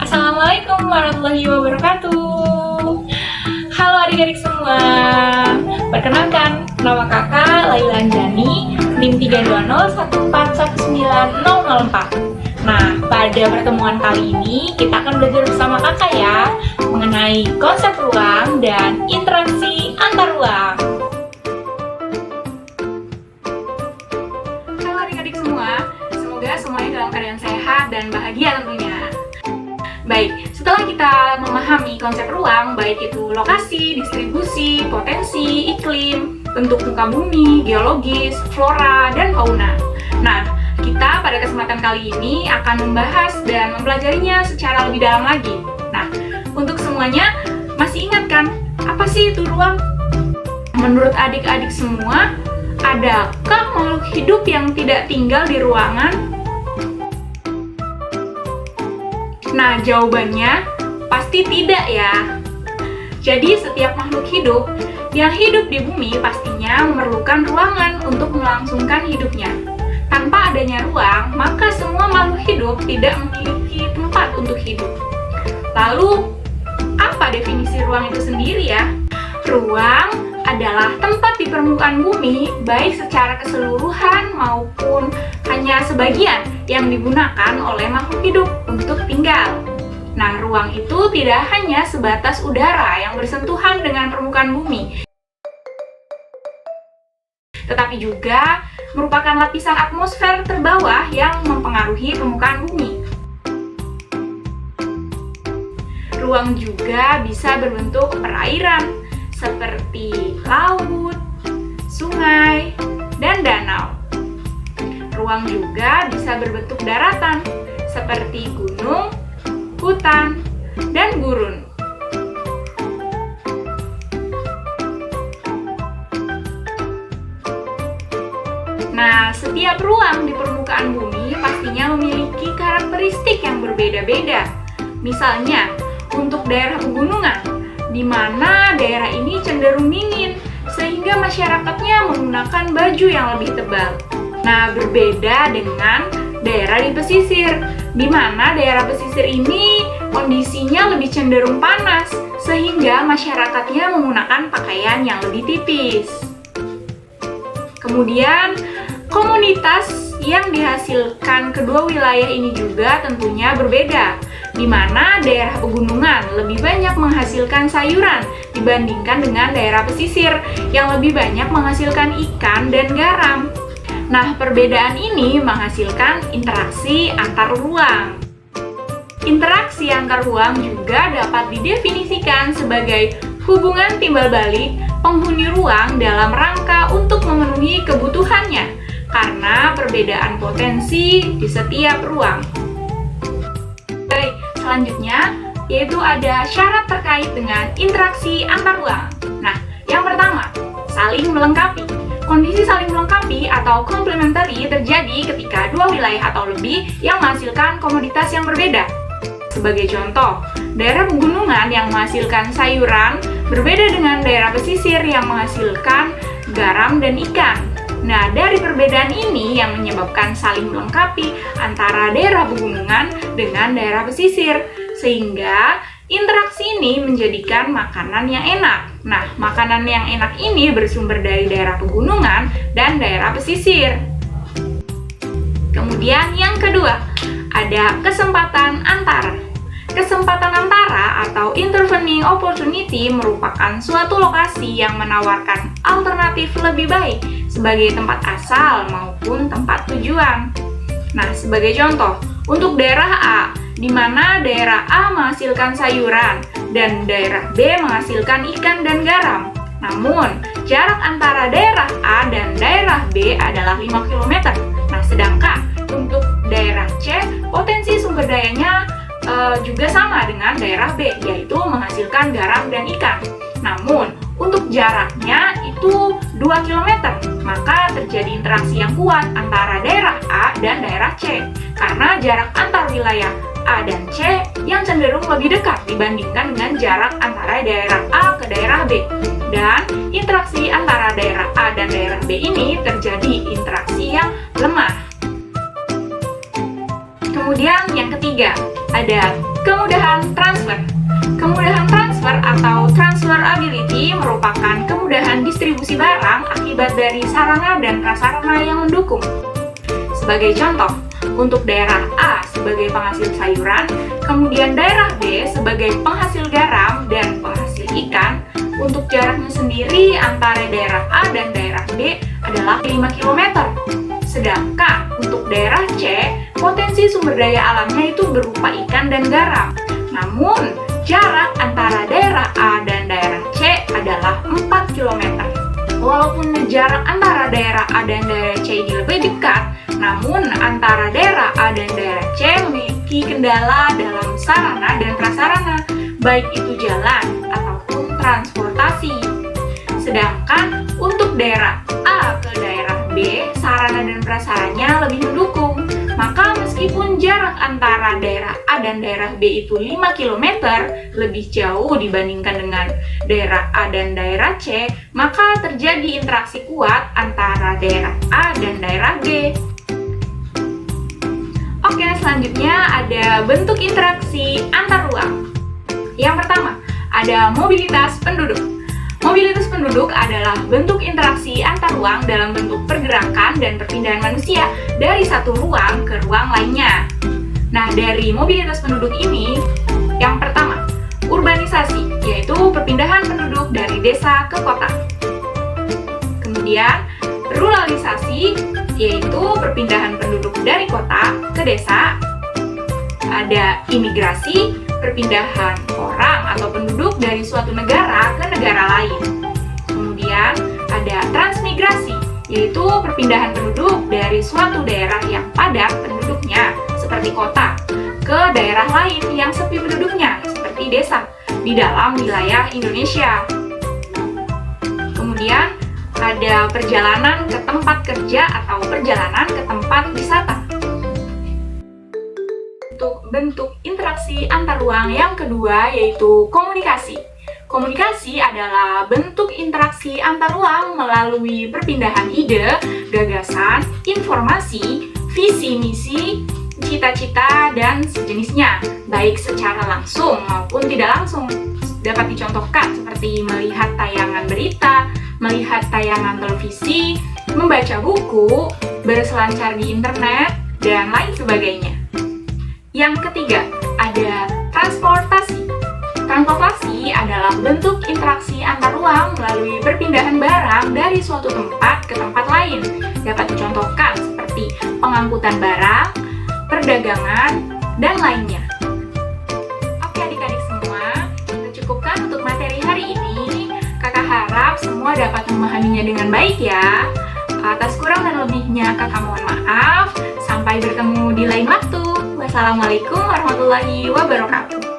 Assalamualaikum warahmatullahi wabarakatuh. Halo adik-adik semua. Perkenalkan, nama kakak Laila Anjani, NIM 32014190004. Nah, pada pertemuan kali ini kita akan belajar bersama kakak ya mengenai konsep ruang dan interaksi antar ruang. Halo adik-adik semua, semoga semuanya dalam keadaan sehat dan bahagia tentunya. Baik, setelah kita memahami konsep ruang, baik itu lokasi, distribusi, potensi, iklim, bentuk muka bumi, geologis, flora, dan fauna. Nah, kita pada kesempatan kali ini akan membahas dan mempelajarinya secara lebih dalam lagi. Nah, untuk semuanya, masih ingat kan, apa sih itu ruang? Menurut adik-adik semua, adakah makhluk hidup yang tidak tinggal di ruangan? Nah, jawabannya pasti tidak ya. Jadi, setiap makhluk hidup yang hidup di bumi pastinya memerlukan ruangan untuk melangsungkan hidupnya. Tanpa adanya ruang, maka semua makhluk hidup tidak memiliki tempat untuk hidup. Lalu, apa definisi ruang itu sendiri ya? Ruang adalah tempat di permukaan bumi, baik secara keseluruhan maupun hanya sebagian yang digunakan oleh makhluk hidup untuk tinggal. Nah, ruang itu tidak hanya sebatas udara yang bersentuhan dengan permukaan bumi, tetapi juga merupakan lapisan atmosfer terbawah yang mempengaruhi permukaan bumi. Ruang juga bisa berbentuk perairan, seperti laut, sungai, dan danau. Ruang juga bisa berbentuk daratan, seperti gunung, hutan, dan gurun. Nah, setiap ruang di permukaan bumi pastinya memiliki karakteristik yang berbeda-beda. Misalnya, untuk daerah pegunungan, di mana daerah ini cenderung dingin, sehingga masyarakatnya menggunakan baju yang lebih tebal. Nah, berbeda dengan daerah di pesisir, di mana daerah pesisir ini kondisinya lebih cenderung panas, sehingga masyarakatnya menggunakan pakaian yang lebih tipis. Kemudian, komunitas yang dihasilkan kedua wilayah ini juga tentunya berbeda, di mana daerah pegunungan lebih banyak menghasilkan sayuran dibandingkan dengan daerah pesisir yang lebih banyak menghasilkan ikan dan garam. Nah, perbedaan ini menghasilkan interaksi antar ruang. Interaksi antar ruang juga dapat didefinisikan sebagai hubungan timbal balik penghuni ruang dalam rangka untuk memenuhi kebutuhannya karena perbedaan potensi di setiap ruang. Baik, selanjutnya yaitu ada syarat terkait dengan interaksi antar ruang. Nah, yang pertama, saling melengkapi. Kondisi saling melengkapi atau complementary terjadi ketika dua wilayah atau lebih yang menghasilkan komoditas yang berbeda. Sebagai contoh, daerah pegunungan yang menghasilkan sayuran berbeda dengan daerah pesisir yang menghasilkan garam dan ikan. Nah, dari perbedaan ini yang menyebabkan saling melengkapi antara daerah pegunungan dengan daerah pesisir, sehingga interaksi ini menjadikan makanan yang enak. Nah, makanan yang enak ini bersumber dari daerah pegunungan dan daerah pesisir. Kemudian yang kedua, ada kesempatan antara. Kesempatan antara atau intervening opportunity merupakan suatu lokasi yang menawarkan alternatif lebih baik sebagai tempat asal maupun tempat tujuan. Nah, sebagai contoh, untuk daerah A, di mana daerah A menghasilkan sayuran dan daerah B menghasilkan ikan dan garam. Namun, jarak antara daerah A dan daerah B adalah 5 km. Nah, sedangkan untuk daerah C, potensi sumber dayanya juga sama dengan daerah B, yaitu menghasilkan garam dan ikan. Namun, untuk jaraknya itu 2 km, maka terjadi interaksi yang kuat antara daerah A dan daerah C, karena jarak antar wilayah A dan C yang cenderung lebih dekat dibandingkan dengan jarak antara daerah A ke daerah B. Dan interaksi antara daerah A dan daerah B ini terjadi interaksi yang lemah. Kemudian yang ketiga, ada kemudahan transfer. Kemudahan transfer atau transferability merupakan kemudahan distribusi barang akibat dari sarana dan prasarana yang mendukung. Sebagai contoh, untuk daerah A sebagai penghasil sayuran, kemudian daerah B sebagai penghasil garam dan penghasil ikan, untuk jaraknya sendiri antara daerah A dan daerah B adalah 5 km. Sedangkan untuk daerah C, potensi sumber daya alamnya itu berupa ikan dan garam. Namun, jarak antara daerah A dan daerah C adalah 4 km. Walaupun jarak antara daerah A dan daerah C ini lebih dekat, namun antara daerah A dan daerah C memiliki kendala dalam sarana dan prasarana, baik itu jalan ataupun transportasi. Sedangkan untuk daerah A ke daerah B, sarana dan prasarannya lebih mendukung. Maka meskipun jarak antara daerah A dan daerah B itu 5 km, lebih jauh dibandingkan dengan daerah A dan daerah C, maka terjadi interaksi kuat antara daerah A dan daerah B. Oke, selanjutnya ada bentuk interaksi antar ruang. Yang pertama, ada mobilitas penduduk. Mobilitas penduduk adalah bentuk interaksi antar ruang dalam bentuk pergerakan dan perpindahan manusia dari satu ruang ke ruang lainnya. Nah, dari mobilitas penduduk ini, yang pertama, urbanisasi, yaitu perpindahan penduduk dari desa ke kota. Kemudian, ruralisasi, yaitu perpindahan penduduk dari kota ke desa. Ada imigrasi, perpindahan orang atau penduduk dari suatu negara ke negara lain. Kemudian ada transmigrasi, yaitu perpindahan penduduk dari suatu daerah yang padat penduduknya, seperti kota, ke daerah lain yang sepi penduduknya, seperti desa, di dalam wilayah Indonesia. Kemudian ada perjalanan ke tempat kerja atau perjalanan ke tempat wisata. Untuk bentuk interaksi antar ruang yang kedua yaitu komunikasi. Komunikasi adalah bentuk interaksi antar ruang melalui perpindahan ide, gagasan, informasi, visi misi, cita-cita, dan sejenisnya, baik secara langsung maupun tidak langsung. Dapat dicontohkan seperti melihat tayangan berita, melihat tayangan televisi, membaca buku, berselancar di internet, dan lain sebagainya. Yang ketiga, ada transportasi. Transportasi adalah bentuk interaksi antar ruang melalui perpindahan barang dari suatu tempat ke tempat lain. Dapat dicontohkan seperti pengangkutan barang, perdagangan, dan lainnya. Oke adik-adik semua, kita cukupkan untuk materi hari ini. Kakak harap semua dapat memahaminya dengan baik ya. Atas kurang dan lebihnya kakak mohon maaf. Sampai bertemu di lain waktu. Wassalamualaikum warahmatullahi wabarakatuh.